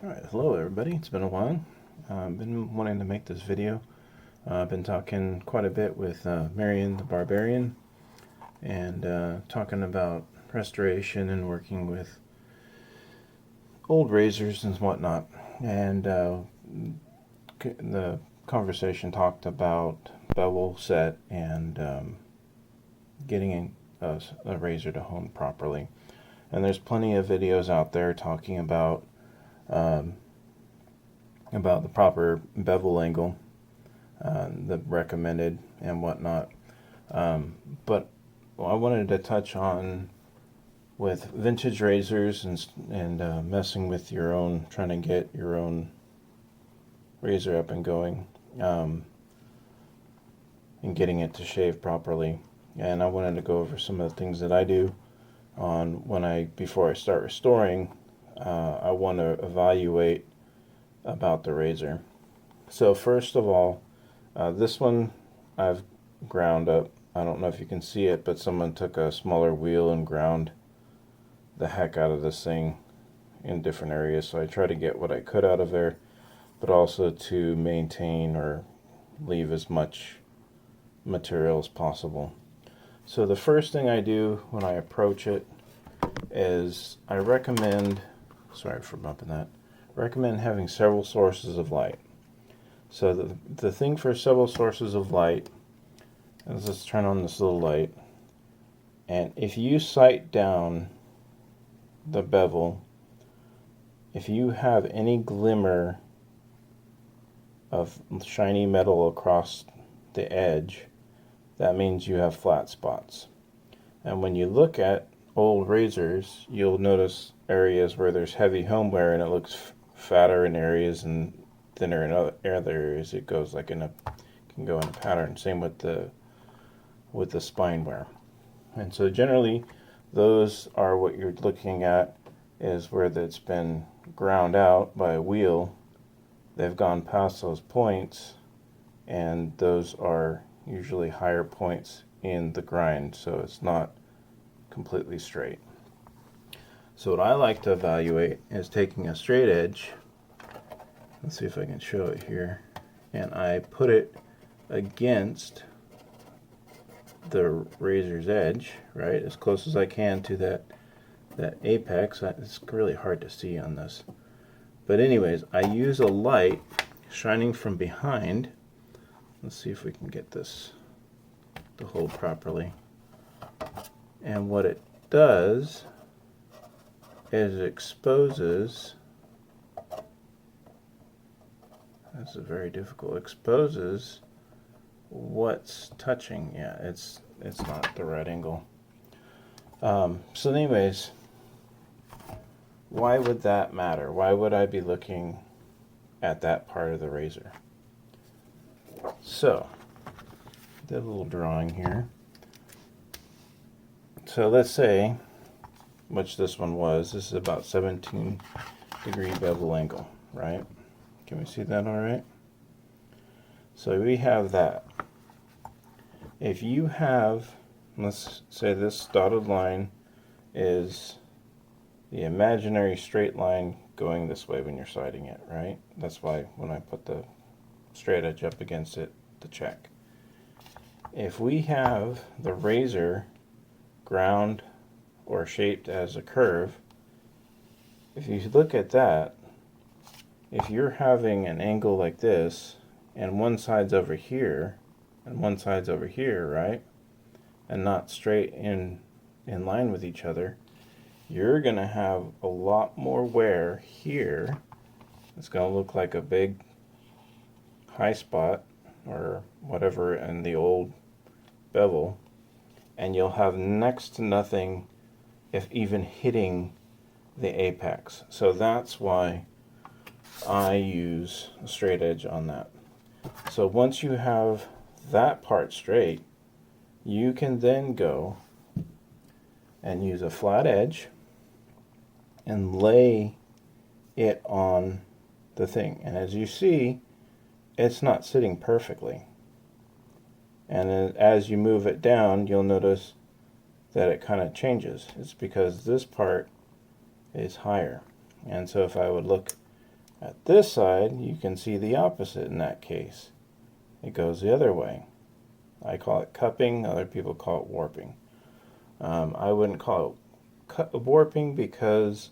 Alright, hello everybody. It's been a while. I've been wanting to make this video. I've been talking quite a bit with Marion the Barbarian and talking about restoration and working with old razors and whatnot. And the conversation talked about bevel set and getting a razor to hone properly. And there's plenty of videos out there talking about the proper bevel angle, the recommended and whatnot. But I wanted to touch on with vintage razors and messing with your own, trying to get your own razor up and going, and getting it to shave properly. And I wanted to go over some of the things that I do before I start restoring. I want to evaluate about the razor. So first of all, this one I've ground up. I don't know if you can see it, but someone took a smaller wheel and ground the heck out of this thing in different areas. So I try to get what I could out of there, but also to maintain or leave as much material as possible. So the first thing I do when I approach it is I recommend, sorry for bumping that, recommend having several sources of light. So the thing for several sources of light is, let's turn on this little light, and if you sight down the bevel, if you have any glimmer of shiny metal across the edge, that means you have flat spots. And when you look at old razors, you'll notice areas where there's heavy homeware and it looks fatter in areas and thinner in other areas. It goes like can go in a pattern. Same with the spine wear. And so generally those are what you're looking at, is where it's been ground out by a wheel. They've gone past those points, and those are usually higher points in the grind, so it's not completely straight. So what I like to evaluate is taking a straight edge, let's see if I can show it here, and I put it against the razor's edge, right, as close as I can to that apex. It's really hard to see on this, but anyways, I use a light shining from behind. Let's see if we can get this to hold properly. And what it does is it exposes, this is very difficult, exposes what's touching. Yeah, it's not the right angle. So anyways, why would that matter? Why would I be looking at that part of the razor? So, did a little drawing here. So let's say, which this one was, this is about 17-degree bevel angle, right? Can we see that all right? So we have that. If you have, let's say this dotted line is the imaginary straight line going this way when you're sighting it, right? That's why when I put the straight edge up against it to check. If we have the razor ground or shaped as a curve, if you look at that, if you're having an angle like this and one side's over here and one side's over here, right, and not straight in line with each other, you're gonna have a lot more wear here. It's gonna look like a big high spot or whatever in the old bevel, and you'll have next to nothing if even hitting the apex. So that's why I use a straight edge on that. So once you have that part straight, you can then go and use a flat edge and lay it on the thing. And as you see, it's not sitting perfectly. And then as you move it down, you'll notice that it kind of changes. It's because this part is higher. And so if I would look At this side, you can see the opposite in that case. It goes the other way. I call it cupping, other people call it warping. I wouldn't call it warping because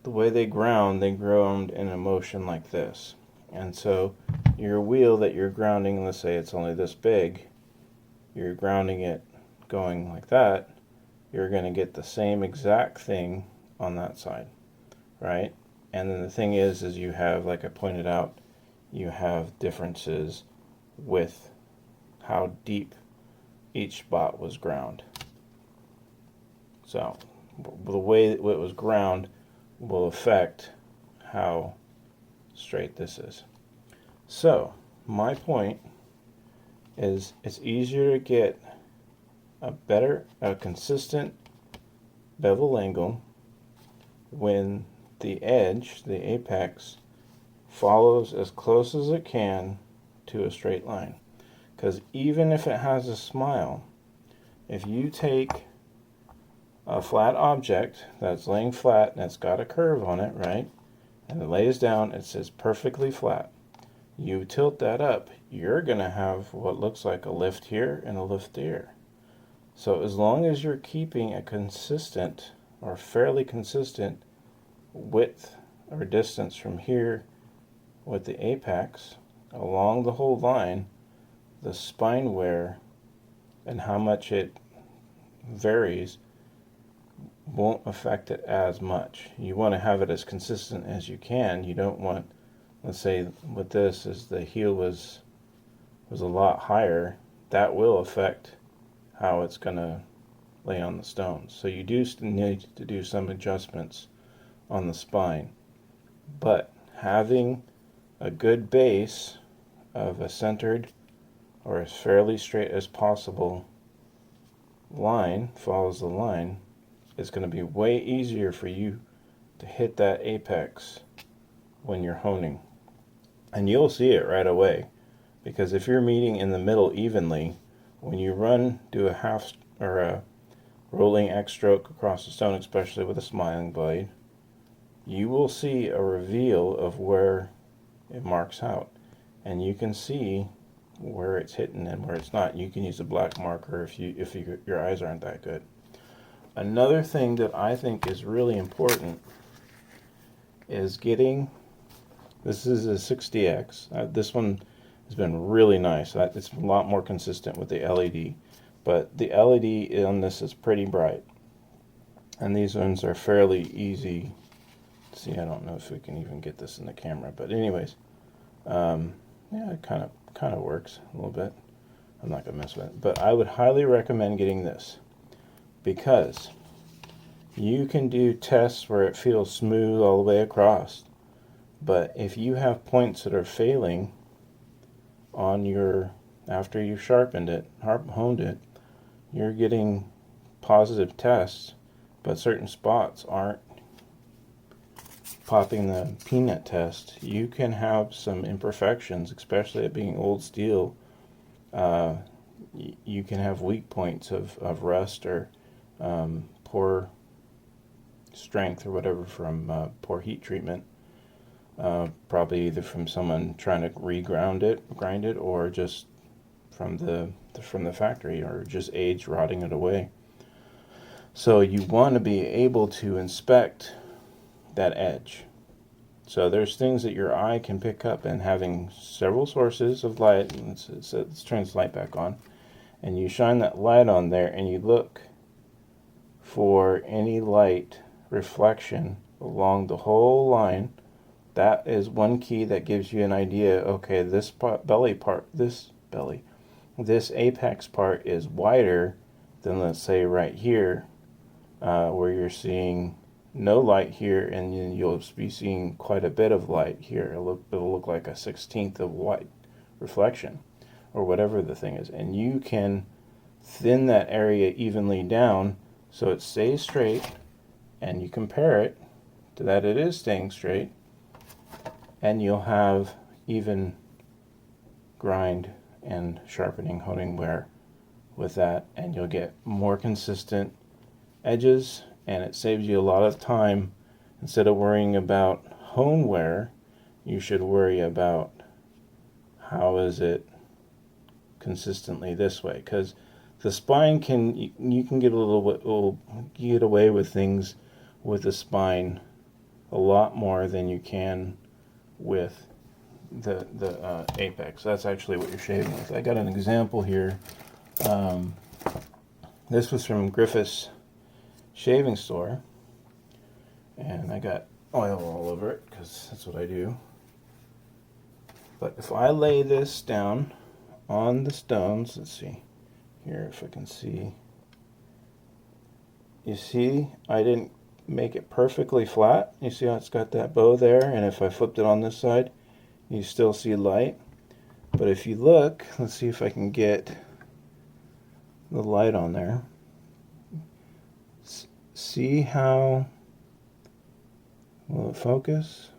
the way they ground in a motion like this. And so your wheel that you're grounding, let's say it's only this big, you're grounding it going like that, you're going to get the same exact thing on that side, right? And then the thing is you have, like I pointed out, you have differences with how deep each spot was ground. So the way it was ground will affect how straight this is. So my point is it's easier to get a consistent bevel angle when the edge, the apex, follows as close as it can to a straight line. Because even if it has a smile, if you take a flat object that's laying flat and it's got a curve on it, right, and it lays down, it says perfectly flat, you tilt that up, you're going to have what looks like a lift here and a lift there. So as long as you're keeping a consistent or fairly consistent width or distance from here with the apex along the whole line, the spine wear and how much it varies won't affect it as much. You want to have it as consistent as you can. You don't want, let's say with this, as the heel was a lot higher, that will affect how it's going to lay on the stones. So you do need to do some adjustments on the spine. But having a good base of a centered or as fairly straight as possible line, follows the line, is going to be way easier for you to hit that apex when you're honing. And you'll see it right away, because if you're meeting in the middle evenly, when you do a half or a rolling X stroke across the stone, especially with a smiling blade, you will see a reveal of where it marks out, and you can see where it's hitting and where it's not. You can use a black marker if your eyes aren't that good. Another thing that I think is really important is getting, this is a 60X. This one has been really nice. It's a lot more consistent with the LED, but the LED on this is pretty bright, and these ones are fairly easy. See, I don't know if we can even get this in the camera, but anyways, yeah, it kind of works a little bit. I'm not gonna mess with it, but I would highly recommend getting this, because you can do tests where it feels smooth all the way across, but if you have points that are failing on your, after you've sharpened it, honed it, you're getting positive tests, but certain spots aren't popping the peanut test. You can have some imperfections, especially it being old steel. You can have weak points of rust or poor strength or whatever from poor heat treatment, probably either from someone trying to grind it, or just from the factory, or just age rotting it away. So you want to be able to inspect that edge. So there's things that your eye can pick up, and having several sources of light, let's turn this light back on, and you shine that light on there and you look for any light reflection along the whole line. That is one key that gives you an idea. Okay, this this apex part is wider than, let's say, right here, where you're seeing no light here, and then you'll be seeing quite a bit of light here. It'll look like a 1/16 of white reflection, or whatever the thing is, and you can thin that area evenly down so it stays straight, and you compare it to that it is staying straight, and you'll have even grind and sharpening, honing wear with that, and you'll get more consistent edges, and it saves you a lot of time. Instead of worrying about hone wear, you should worry about how is it consistently this way, because the spine you can get a little bit, get away with things with the spine a lot more than you can with the apex. That's actually what you're shaving with. I got an example here. This was from Griffith's shaving store, and I got oil all over it because that's what I do. But if I lay this down on the stones, let's see here if I can see. You see, I didn't make it perfectly flat. You see how it's got that bow there, and if I flipped it on this side, you still see light. But if you look, let's see if I can get the light on there. See how, will it focus?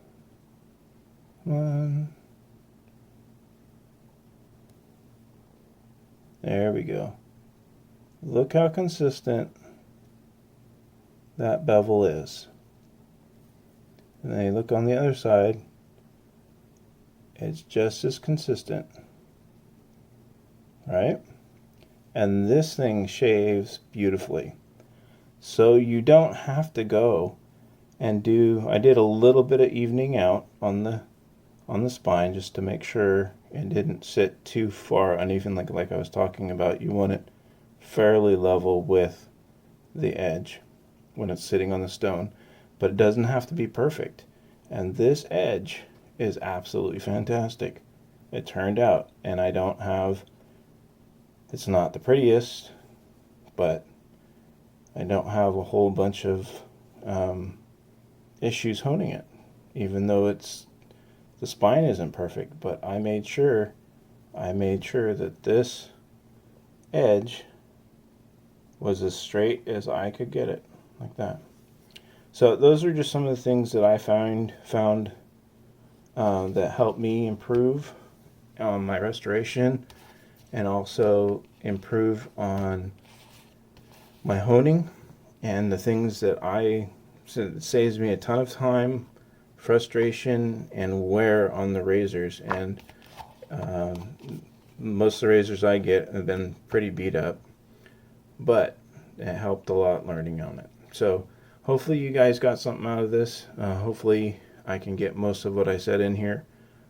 Come on. There we go. Look how consistent that bevel is. And then you look on the other side, it's just as consistent, right? And this thing shaves beautifully. So you don't have to go and I did a little bit of evening out on the spine just to make sure it didn't sit too far uneven, like I was talking about. You want it fairly level with the edge when it's sitting on the stone, but it doesn't have to be perfect. And this edge is absolutely fantastic. It turned out, and it's not the prettiest, but I don't have a whole bunch of issues honing it, even though the spine isn't perfect. But I made sure that this edge was as straight as I could get it, like that. So those are just some of the things that I found that helped me improve on my restoration, and also improve on my honing, and the things that it saves me a ton of time, frustration, and wear on the razors. And most of the razors I get have been pretty beat up, but it helped a lot learning on it. So hopefully you guys got something out of this. Hopefully I can get most of what I said in here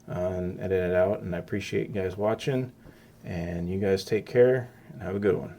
and edit it out. And I appreciate you guys watching, and you guys take care and have a good one.